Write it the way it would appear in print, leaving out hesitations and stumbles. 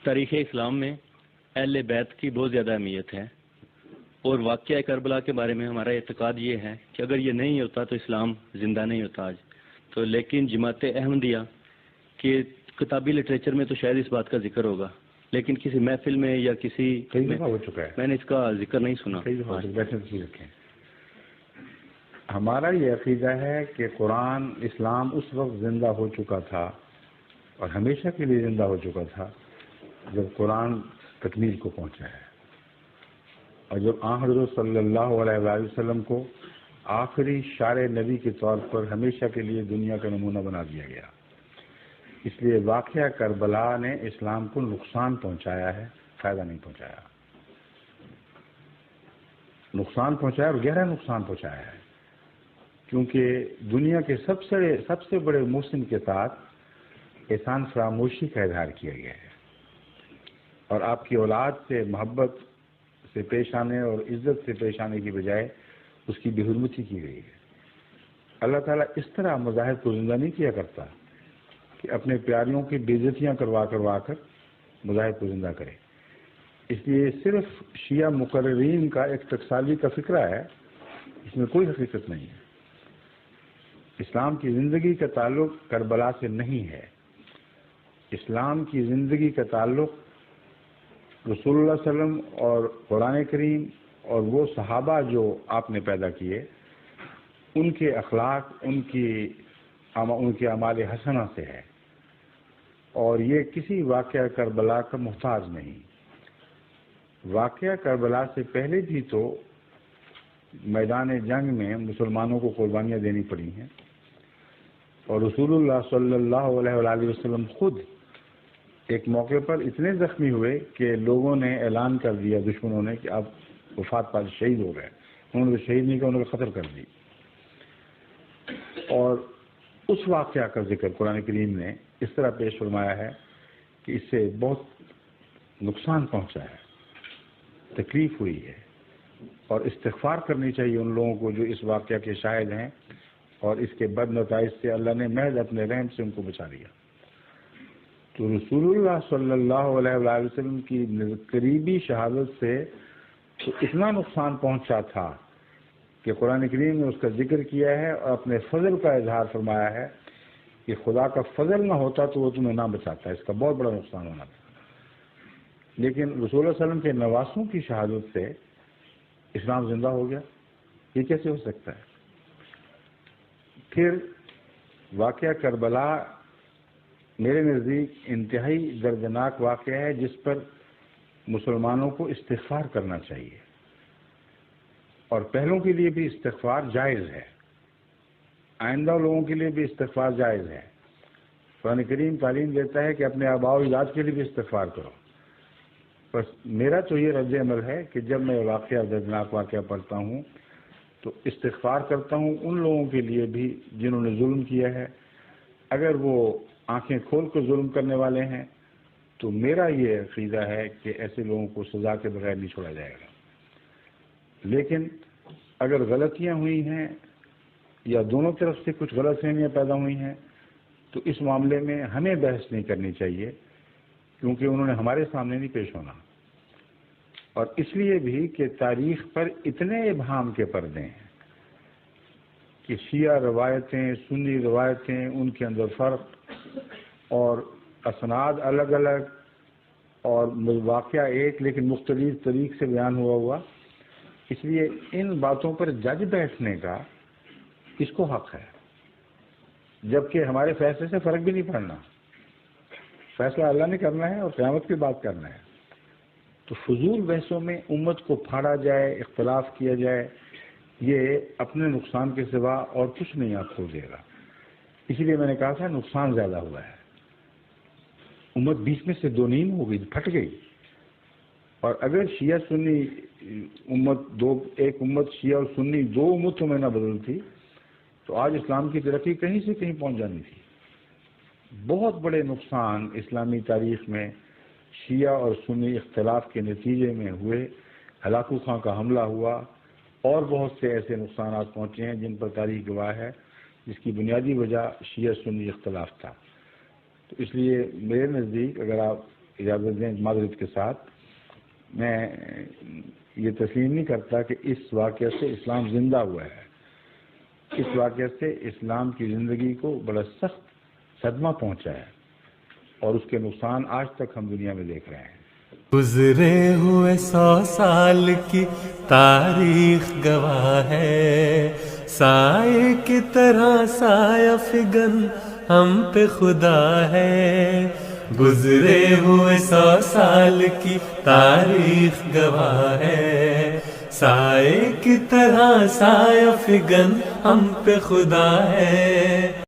تاریخ اسلام میں اہل بیت کی بہت زیادہ اہمیت ہے، اور واقعہ کربلا کے بارے میں ہمارا اعتقاد یہ ہے کہ اگر یہ نہیں ہوتا تو اسلام زندہ نہیں ہوتا آج تو۔ لیکن جماعت احمدیہ کے کتابی لٹریچر میں تو شاید اس بات کا ذکر ہوگا، لیکن کسی محفل میں یا کسی ہو چکا ہے، میں نے اس کا ذکر نہیں سنا۔ ہمارا یہ عقیدہ ہے کہ قرآن اسلام اس وقت زندہ ہو چکا تھا اور ہمیشہ کے لیے زندہ ہو چکا تھا جب قرآن تکمیل کو پہنچا ہے، اور جب حضرت صلی اللہ علیہ وآلہ وسلم کو آخری شارع نبی کے طور پر ہمیشہ کے لیے دنیا کا نمونہ بنا دیا گیا۔ اس لیے واقعہ کربلا نے اسلام کو نقصان پہنچایا ہے، فائدہ نہیں پہنچایا۔ نقصان پہنچایا اور گہرا نقصان پہنچایا ہے، کیونکہ دنیا کے سب سے بڑے محسن کے ساتھ احسان فراموشی کا اظہار کیا گیا ہے، اور آپ کی اولاد سے محبت سے پیش آنے اور عزت سے پیش آنے کی بجائے اس کی بے حرمتی کی گئی ہے۔ اللہ تعالیٰ اس طرح مذاہب کو زندہ نہیں کیا کرتا کہ اپنے پیاریوں کی بے عزتیاں کروا کر مذاہب کو زندہ کرے۔ اس لیے صرف شیعہ مقررین کا ایک ٹکسالی کا فکرہ ہے، اس میں کوئی حقیقت نہیں ہے۔ اسلام کی زندگی کا تعلق کربلا سے نہیں ہے، اسلام کی زندگی کا تعلق رسول اللہ صلی اللہ علیہ وسلم اور قرآن کریم اور وہ صحابہ جو آپ نے پیدا کیے، ان کے اخلاق، ان کے اعمال حسنہ سے ہے، اور یہ کسی واقعہ کربلا کا محتاج نہیں۔ واقعہ کربلا سے پہلے بھی تو میدان جنگ میں مسلمانوں کو قربانیاں دینی پڑی ہیں، اور رسول اللہ صلی اللہ علیہ وآلہ وسلم خود ایک موقع پر اتنے زخمی ہوئے کہ لوگوں نے اعلان کر دیا، دشمنوں نے، کہ آپ وفات پا شہید ہو گئے۔ انہوں نے شہید نہیں کیا، انہوں نے قتل کر دی۔ اور اس واقعہ کا ذکر قرآن کریم نے اس طرح پیش فرمایا ہے کہ اس سے بہت نقصان پہنچا ہے، تکلیف ہوئی ہے، اور استغفار کرنی چاہیے ان لوگوں کو جو اس واقعہ کے شاہد ہیں، اور اس کے بد نتائج سے اللہ نے محض اپنے رحم سے ان کو بچا لیا۔ تو رسول اللہ صلی اللہ علیہ وآلہ وسلم کی قریبی شہادت سے تو اتنا نقصان پہنچا تھا کہ قرآن کریم نے اس کا ذکر کیا ہے اور اپنے فضل کا اظہار فرمایا ہے کہ خدا کا فضل نہ ہوتا تو وہ تمہیں نہ بچاتا، اس کا بہت بڑا نقصان ہونا تھا۔ لیکن رسول اللہ صلی اللہ علیہ وسلم کے نواسوں کی شہادت سے اسلام زندہ ہو گیا، یہ کیسے ہو سکتا ہے؟ پھر واقعہ کربلا میرے نزدیک انتہائی دردناک واقعہ ہے، جس پر مسلمانوں کو استغفار کرنا چاہیے، اور پہلوں کے لیے بھی استغفار جائز ہے، آئندہ لوگوں کے لیے بھی استغفار جائز ہے۔ قرآن کریم تعلیم دیتا ہے کہ اپنے آباء و اجداد کے لیے بھی استغفار کرو۔ بس میرا تو یہ رد عمل ہے کہ جب میں دردناک واقعہ پڑھتا ہوں تو استغفار کرتا ہوں ان لوگوں کے لیے بھی جنہوں نے ظلم کیا ہے۔ اگر وہ آنکھیں کھول کر ظلم کرنے والے ہیں تو میرا یہ عقیدہ ہے کہ ایسے لوگوں کو سزا کے بغیر نہیں چھوڑا جائے گا۔ لیکن اگر غلطیاں ہوئی ہیں یا دونوں طرف سے کچھ غلط فہمیاں پیدا ہوئی ہیں تو اس معاملے میں ہمیں بحث نہیں کرنی چاہیے، کیونکہ انہوں نے ہمارے سامنے نہیں پیش ہونا، اور اس لیے بھی کہ تاریخ پر اتنے ابہام کے پردے ہیں کہ شیعہ روایتیں، سنی روایتیں، ان کے اندر فرق اور اسناد الگ الگ اور واقعہ ایک لیکن مختلف طریق سے بیان ہوا۔ اس لیے ان باتوں پر جج بیٹھنے کا اس کو حق ہے، جبکہ ہمارے فیصلے سے فرق بھی نہیں پڑنا۔ فیصلہ اللہ نے کرنا ہے اور قیامت کی بات کرنا ہے۔ تو فضول بحثوں میں امت کو پھاڑا جائے، اختلاف کیا جائے، یہ اپنے نقصان کے سوا اور کچھ نہیں آپ کو دے گا۔ اسی لیے میں نے کہا تھا نقصان زیادہ ہوا ہے، امت بیچ میں سے دو نیم ہو گئی، پھٹ گئی۔ اور اگر شیعہ سنی امت ایک امت شیعہ اور سنی دو امتوں میں نہ بدلتی تو آج اسلام کی ترقی کہیں سے کہیں پہنچ جانی تھی۔ بہت بڑے نقصان اسلامی تاریخ میں شیعہ اور سنی اختلاف کے نتیجے میں ہوئے، ہلاکو خاں کا حملہ ہوا، اور بہت سے ایسے نقصانات پہنچے ہیں جن پر تاریخ گواہ ہے، جس کی بنیادی وجہ شیعہ سنی اختلاف تھا۔ تو اس لیے میرے نزدیک اگر آپ اجازت دیں معذرت کے ساتھ، میں یہ تسلیم نہیں کرتا کہ اس واقعے سے اسلام زندہ ہوا ہے. اس واقعے سے اسلام کی زندگی کو بڑا سخت صدمہ پہنچا ہے اور اس کے نقصان آج تک ہم دنیا میں دیکھ رہے ہیں. گزرے ہوئے 100 سال کی تاریخ گواہ ہے، سائے کی طرح سایہ فگن ہم پہ خدا ہے. گزرے ہوئے 100 سال کی تاریخ گواہ ہے، سائے کی طرح سایہ فگن ہم پہ خدا ہے.